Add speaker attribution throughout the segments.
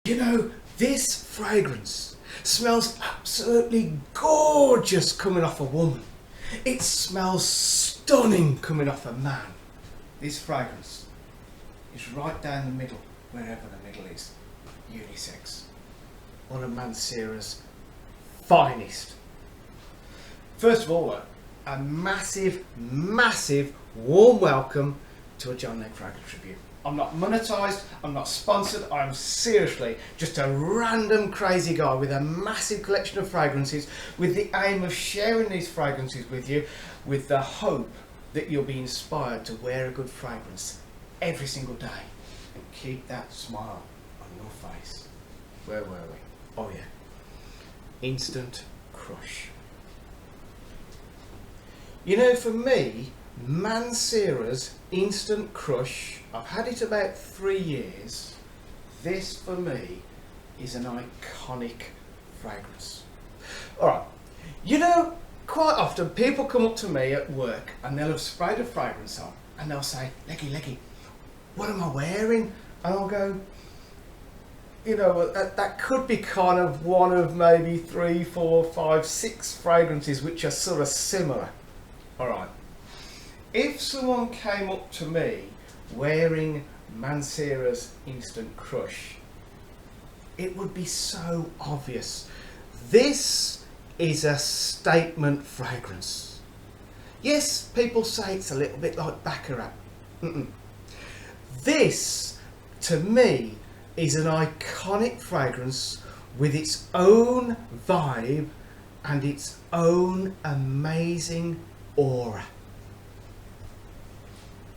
Speaker 1: You know, this fragrance smells absolutely gorgeous coming off a woman. It smells stunning coming off a man. This fragrance is right down the middle, wherever the middle is, unisex. One of Mancera's finest. First of all, a massive, massive warm welcome to a John Legg Fragrance Review. I'm not monetised, I'm not sponsored, I'm seriously just a random crazy guy with a massive collection of fragrances with the aim of sharing these fragrances with you with the hope that you'll be inspired to wear a good fragrance every single day and keep that smile on your face. Where were we? Oh yeah, Instant Crush. You know, for me, Mancera's Instant Crush, I've had it about 3 years. This for me is an iconic fragrance. Alright, you know, quite often people come up to me at work and they'll have sprayed a fragrance on and they'll say, Leggy, what am I wearing? And I'll go, you know, that could be kind of one of maybe 3, 4, 5, 6 fragrances which are sort of similar. Alright. If someone came up to me wearing Mancera's Instant Crush, it would be so obvious. This is a statement fragrance. Yes, people say it's a little bit like AFKAAR. This, to me, is an iconic fragrance with its own vibe and its own amazing aura.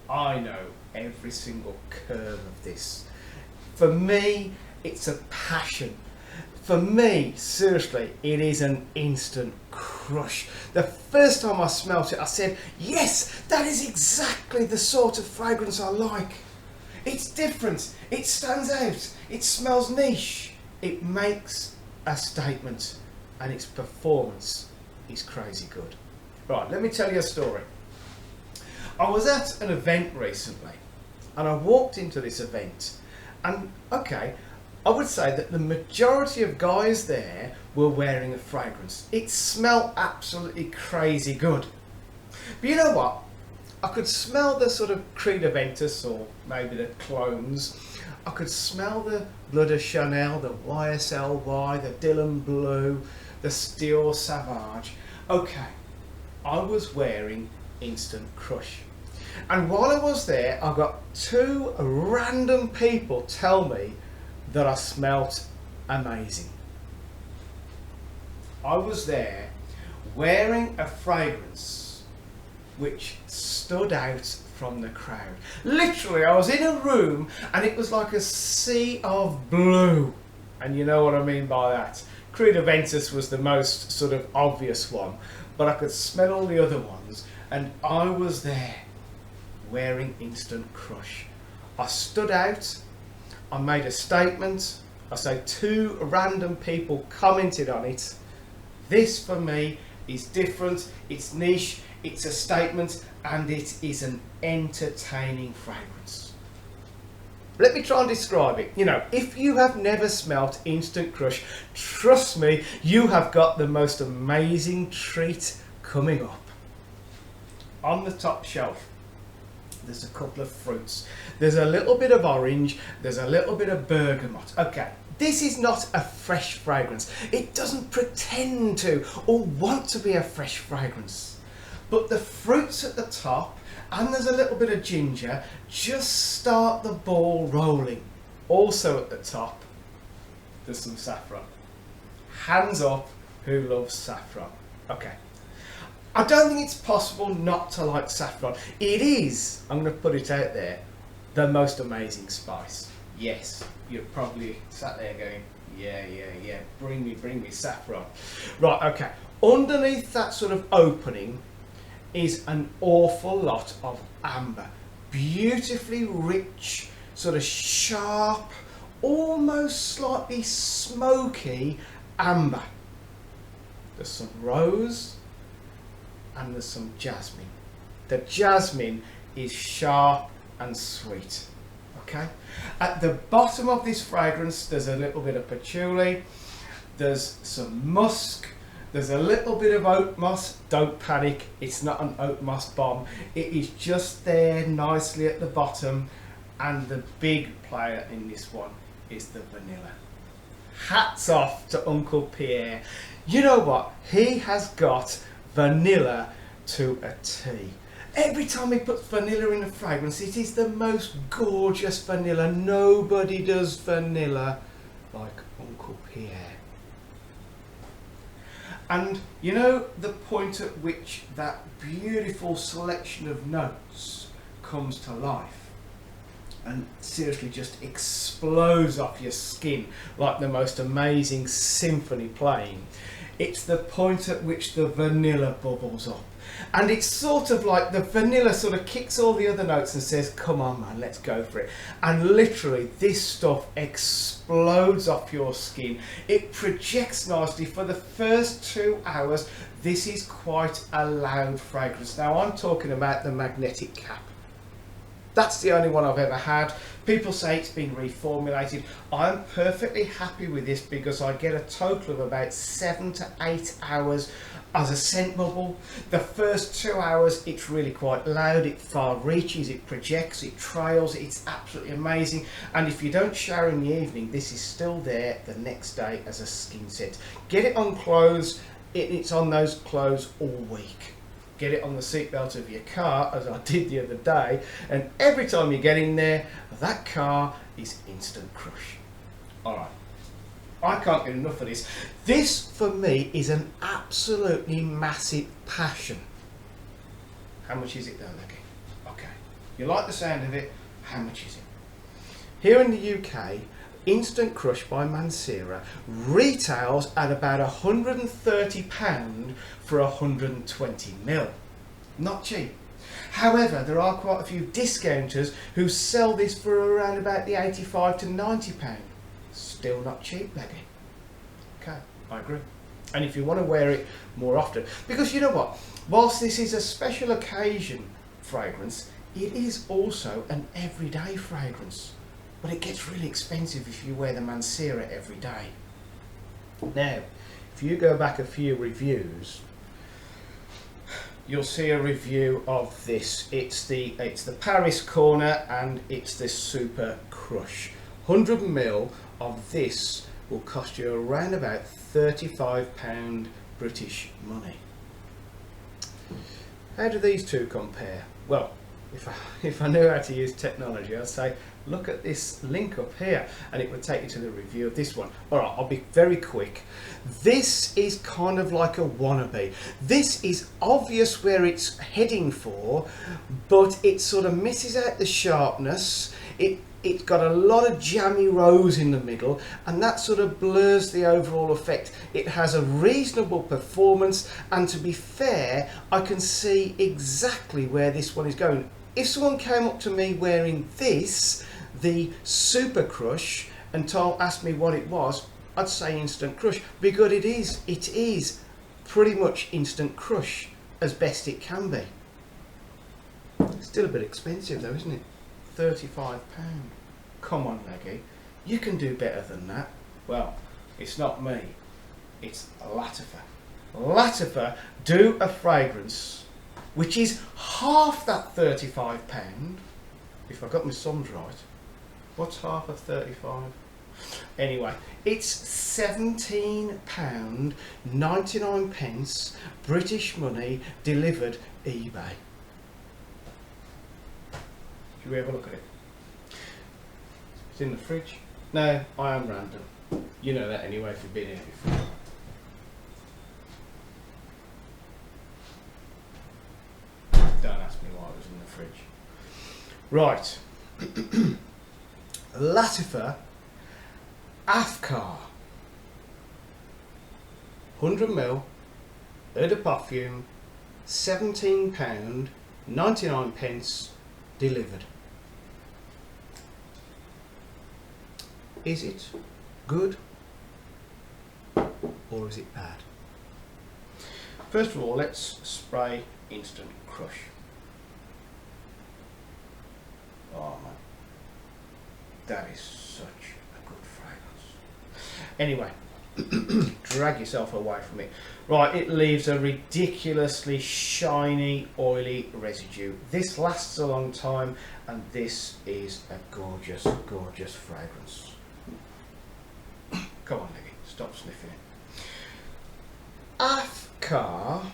Speaker 1: I know every single curve of this. For me, it's a passion. For me, seriously, it is an instant crush. The first time I smelt it, I said, yes, that is exactly the sort of fragrance I like. It's different, it stands out, it smells niche, it makes a statement, and its performance is crazy good. Right, let me tell you a story. I was at an event recently and I walked into this event and okay, I would say that the majority of guys there were wearing a fragrance. It smelled absolutely crazy good. But you know what? I could smell the sort of Creed Aventus or maybe the clones. I could smell the Blood of Chanel, the YSLY, the Dylan Blue, the Steel Savage. Okay, I was wearing Instant Crush. And while I was there, I got 2 random people tell me that I smelt amazing. I was there wearing a fragrance which stood out from the crowd. Literally, I was in a room and it was like a sea of blue. And you know what I mean by that. Creed Aventus was the most sort of obvious one, but I could smell all the other ones, and I was there wearing Instant Crush. I stood out, I made a statement, I say 2 random people commented on it. This for me is different, it's niche, it's a statement, and it is an entertaining fragrance. Let me try and describe it. You know, if you have never smelt Instant Crush, trust me, you have got the most amazing treat coming up. On the top shelf, there's a couple of fruits. There's a little bit of orange, there's a little bit of bergamot. Okay, this is not a fresh fragrance. It doesn't pretend to or want to be a fresh fragrance. But the fruits at the top, and there's a little bit of ginger, just start the ball rolling. Also at the top, there's some saffron. Hands up who loves saffron. Okay. I don't think it's possible not to like saffron. It is, I'm going to put it out there, the most amazing spice. Yes, you're probably sat there going, yeah, bring me saffron. Right, okay. Underneath that sort of opening is an awful lot of amber. Beautifully rich, sort of sharp, almost slightly smoky amber. There's some rose, and there's some jasmine. The jasmine is sharp and sweet. Okay. At the bottom of this fragrance, there's a little bit of patchouli, there's some musk, there's a little bit of oat moss. Don't panic, it's not an oat moss bomb. It is just there nicely at the bottom, and the big player in this one is the vanilla. Hats off to Uncle Pierre. You know what? He has got vanilla to a T. Every time he puts vanilla in a fragrance, it is the most gorgeous vanilla. Nobody does vanilla like Uncle Pierre. And you know the point at which that beautiful selection of notes comes to life and seriously just explodes off your skin like the most amazing symphony playing? It's the point at which the vanilla bubbles up. And it's sort of like the vanilla sort of kicks all the other notes and says, come on man, let's go for it. And literally this stuff explodes off your skin. It projects nicely for the first 2 hours. This is quite a loud fragrance. Now I'm talking about the magnetic cap. That's the only one I've ever had. People say it's been reformulated. I'm perfectly happy with this because I get a total of about 7 to 8 hours as a scent bubble. The first 2 hours, it's really quite loud, it far reaches, it projects, it trails, it's absolutely amazing. And if you don't shower in the evening, this is still there the next day as a skin scent. Get it on clothes, it's on those clothes all week. Get it on the seatbelt of your car, as I did the other day, and every time you get in there, that car is Instant Crush. Alright, I can't get enough of this. This, for me, is an absolutely massive passion. How much is it though, Leggy? Okay, you like the sound of it, how much is it? Here in the UK, Instant Crush by Mancera retails at about £130 for 120ml. Not cheap. However, there are quite a few discounters who sell this for around about the £85 to £90. Still not cheap, Leggy. Okay, I agree. And if you want to wear it more often, because you know what, whilst this is a special occasion fragrance, it is also an everyday fragrance. But it gets really expensive if you wear the Mancera every day. Now, if you go back a few reviews, you'll see a review of this. It's the Paris Corner and it's the Super Crush. 100ml of this will cost you around about £35 British money. How do these two compare? Well, if I knew how to use technology, I'd say look at this link up here and it would take you to the review of this one. Alright, I'll be very quick. This is kind of like a wannabe. This is obvious where it's heading for, but it sort of misses out the sharpness. It's got a lot of jammy rose in the middle and that sort of blurs the overall effect. It has a reasonable performance, and to be fair, I can see exactly where this one is going. If someone came up to me wearing this, the Super Crush, and asked me what it was, I'd say Instant Crush, because it is pretty much Instant Crush as best it can be. Still a bit expensive though, isn't it? £35. Come on, Leggy, you can do better than that. Well, it's not me, it's Latifah. Latifah do a fragrance which is half that £35, if I got my sums right. What's half of 35? Anyway, it's £17.99 British money, delivered eBay. Should we have a look at it? It's in the fridge. No, I am random. You know that anyway if you've been here before. Don't ask me why it was in the fridge. Right. Latifah AFKAAR. 100ml, eau de perfume, £17.99 delivered. Is it good or is it bad? First of all, let's spray Instant Crush. Oh man, That is such a good fragrance. Anyway, drag yourself away from it. Right, it leaves a ridiculously shiny, oily residue. This lasts a long time, and this is a gorgeous, gorgeous fragrance. Come on, Leggy, stop sniffing it. AFKAAR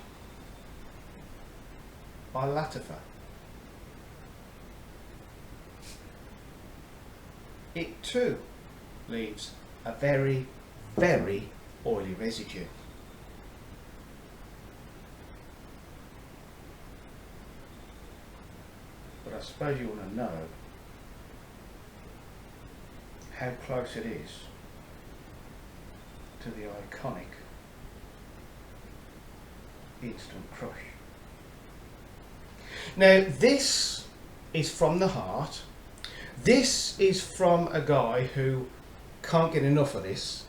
Speaker 1: by Latifah. It too leaves a very, very oily residue. But I suppose you want to know how close it is to the iconic Instant Crush. Now this is from the heart. This is from a guy who can't get enough of this,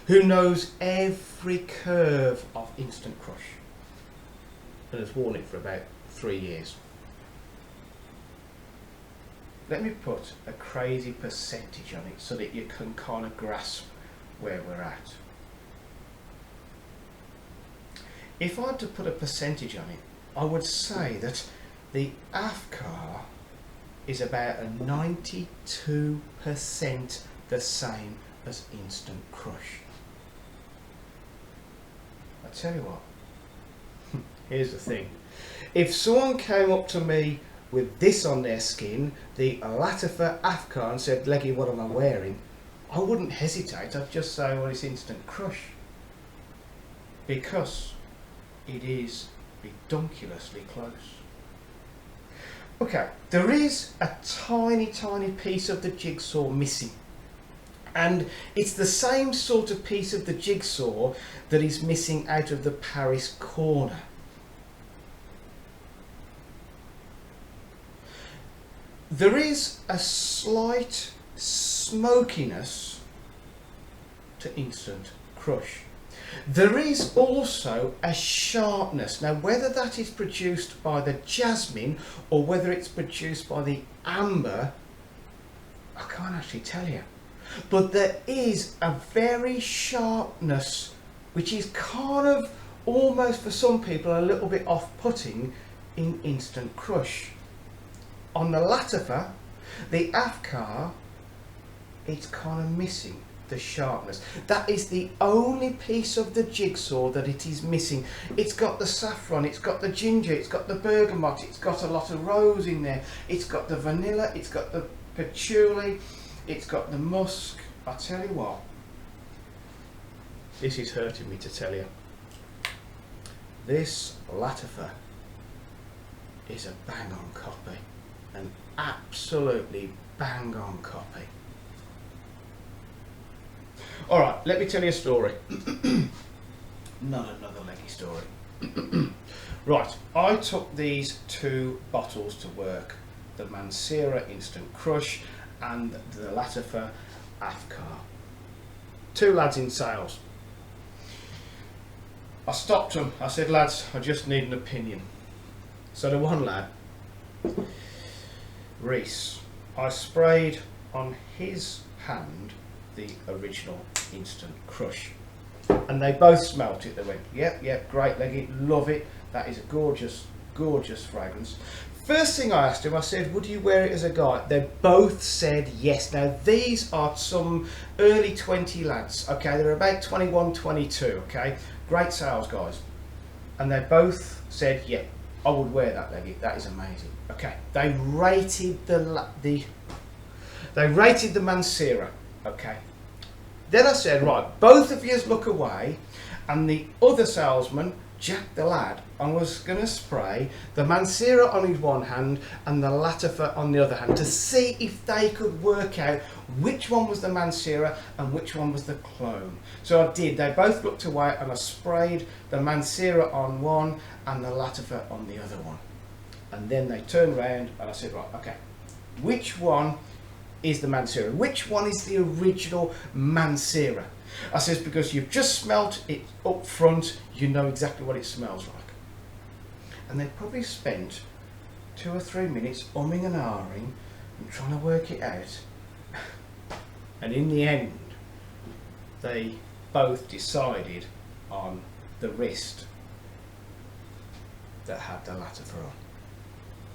Speaker 1: who knows every curve of Instant Crush and has worn it for about 3 years. Let me put a crazy percentage on it so that you can kind of grasp where we're at. If I had to put a percentage on it, I would say that the AFKAAR is about a 92% the same as Instant Crush. I tell you what, here's the thing. If someone came up to me with this on their skin, the Latifah Afghan, and said, Leggy, what am I wearing? I wouldn't hesitate. I'd just say, well, it's Instant Crush. Because it is redonkulously close. Okay, there is a tiny, tiny piece of the jigsaw missing. And it's the same sort of piece of the jigsaw that is missing out of the Paris corner. There is a slight smokiness to Instant Crush. There is also a sharpness. Now, whether that is produced by the jasmine or whether it's produced by the amber, I can't actually tell you. But there is a very sharpness which is kind of almost for some people a little bit off-putting in Instant Crush. On the Lattafa, the AFKAAR, it's kind of missing the sharpness. That is the only piece of the jigsaw that it is missing. It's got the saffron, it's got the ginger, it's got the bergamot, it's got a lot of rose in there, it's got the vanilla, it's got the patchouli, it's got the musk. I tell you what, this is hurting me to tell you. This Latifah is a bang on copy. An absolutely bang on copy. Alright, let me tell you a story. Not another leggy story. Right, I took these 2 bottles to work. The Mancera Instant Crush and the Latifah AFKAAR. 2 lads in sales. I stopped them. I said, lads, I just need an opinion. So the one lad, Reese, I sprayed on his hand the original Instant Crush, and they both smelt it. They went, yep, great, Leggy, love it, that is a gorgeous, gorgeous fragrance. First thing I asked him, I said, would you wear it as a guy? They both said yes. Now these are some early 20 lads, okay, they're about 21, 22, okay, great sales guys, and they both said, yeah, I would wear that, Leggy, that is amazing. Okay, they rated the Mancera. Okay, then I said, right, both of you look away, and the other salesman, Jack the lad, I was going to spray the Mancera on his one hand and the Lattafa on the other hand to see if they could work out which one was the Mancera and which one was the clone. So I did. They both looked away, and I sprayed the Mancera on one and the Lattafa on the other one. And then they turned around and I said, right, okay, which one is the Mancera? Which one is the original Mancera? I says, because you've just smelt it up front, you know exactly what it smells like. And they probably spent 2 or 3 minutes umming and ahhing and trying to work it out. And in the end, they both decided on the wrist that had the Latifah on.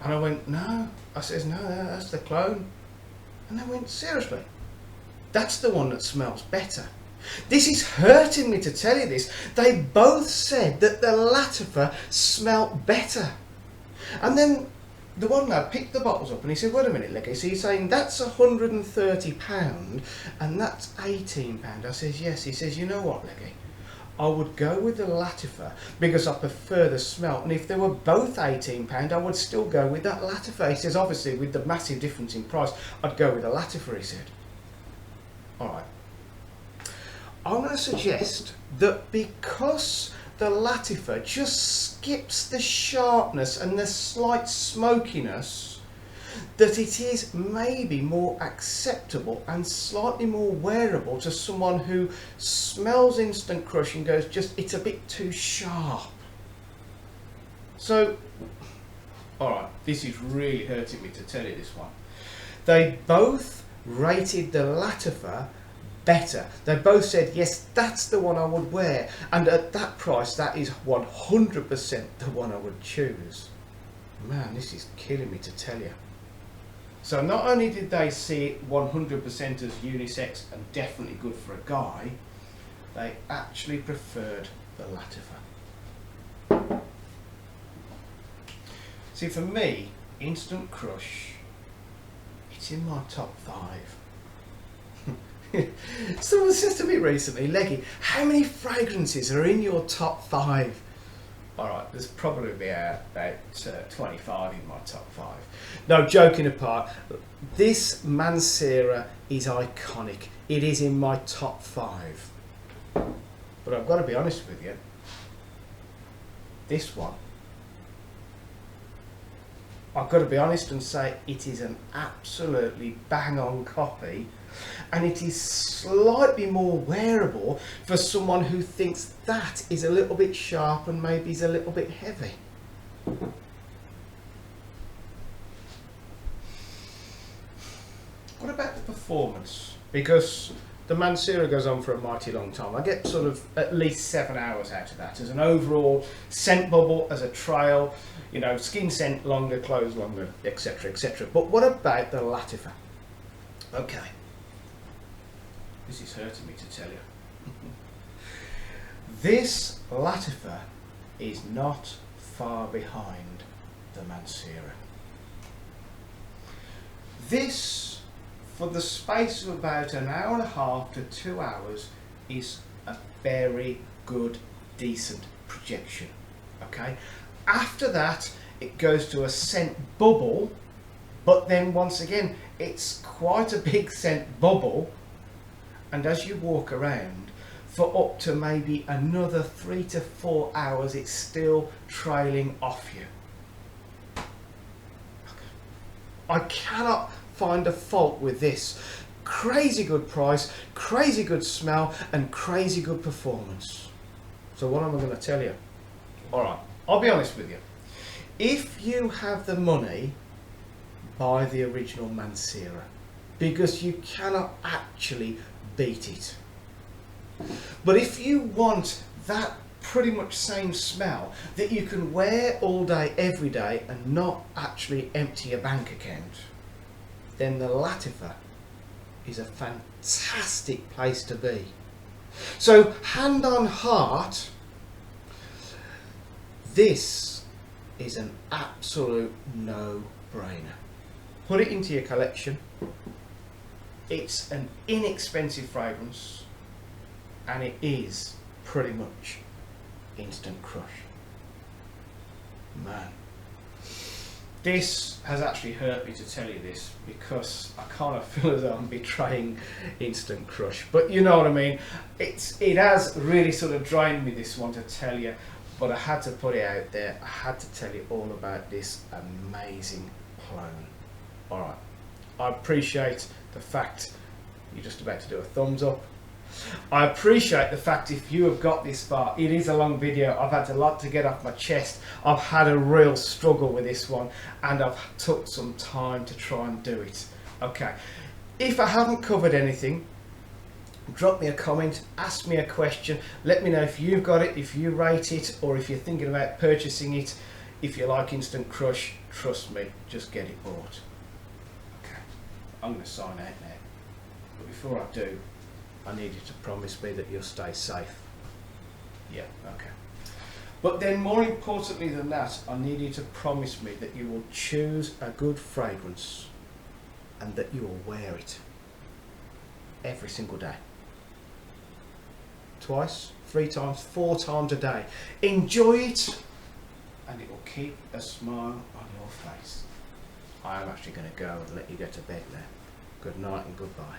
Speaker 1: And I went, no. I says, no, that's the clone. And they went, seriously? That's the one that smells better. This is hurting me to tell you this. They both said that the Latifah smelt better. And then the one lad picked the bottles up and he said, wait a minute, Leggy, so you're saying that's £130 and that's £18? I says, yes. He says, you know what, Leggy? I would go with the Latifah because I prefer the smell. And if they were both £18, I would still go with that Latifah. He says, obviously, with the massive difference in price, I'd go with the Latifah, he said. All right. I'm going to suggest that because the Latifah just skips the sharpness and the slight smokiness, that it is maybe more acceptable and slightly more wearable to someone who smells Instant Crush and goes, just, it's a bit too sharp. So, alright, this is really hurting me to tell you this one. They both rated the Latifah better. They both said, yes, that's the one I would wear, and at that price that is 100% the one I would choose. Man, this is killing me to tell you. So not only did they see it 100% as unisex and definitely good for a guy, they actually preferred the Latifah. See, for me, Instant Crush, it's in my top 5. Someone says to me recently, Leggy, how many fragrances are in your top 5? Alright, there's probably about 25 in my top 5. No, joking apart, this Mancera is iconic. It is in my top 5. But I've got to be honest with you, this one, I've got to be honest and say it is an absolutely bang-on copy, and it is slightly more wearable for someone who thinks that is a little bit sharp and maybe is a little bit heavy. What about the performance? Because the Mancera goes on for a mighty long time. I get sort of at least 7 hours out of that as an overall scent bubble, as a trail, you know, skin scent longer, clothes longer, etc, etc. But what about the Latifah? Okay. This is hurting me to tell you. This Latifah is not far behind the Mancera. This, for the space of about an hour and a half to 2 hours, is a very good, decent projection. Okay. After that, it goes to a scent bubble, but then once again, it's quite a big scent bubble. And as you walk around for up to maybe another 3 to 4 hours, it's still trailing off you. I cannot find a fault with this. Crazy good price, crazy good smell, and crazy good performance. So what am I going to tell you? Alright, I'll be honest with you. If you have the money, buy the original Mancera, because you cannot actually beat it. But if you want that pretty much same smell that you can wear all day every day and not actually empty your bank account, then the Latifah is a fantastic place to be. So hand on heart, this is an absolute no-brainer. Put it into your collection. It's an inexpensive fragrance, and it is pretty much Instant Crush. Man, this has actually hurt me to tell you this, because I kind of feel as though I'm betraying Instant Crush. But you know what I mean. It has really sort of drained me, this one, to tell you. But I had to put it out there. I had to tell you all about this amazing clone. All right. I appreciate the fact you're just about to do a thumbs up. I appreciate the fact if you have got this far. It is a long video. I've had a lot to get off my chest. I've had a real struggle with this one, and I've took some time to try and do it. Okay. If I haven't covered anything, drop me a comment, ask me a question, let me know if you've got it, if you rate it, or if you're thinking about purchasing it. If you like Instant Crush, trust me, just get it bought. Okay, I'm going to sign out now. But before I do, I need you to promise me that you'll stay safe. Yeah, okay. But then more importantly than that, I need you to promise me that you will choose a good fragrance and that you will wear it every single day. Twice, 3 times, 4 times a day. Enjoy it and it will keep a smile on your face. I am actually going to go and let you go to bed now. Good night and goodbye.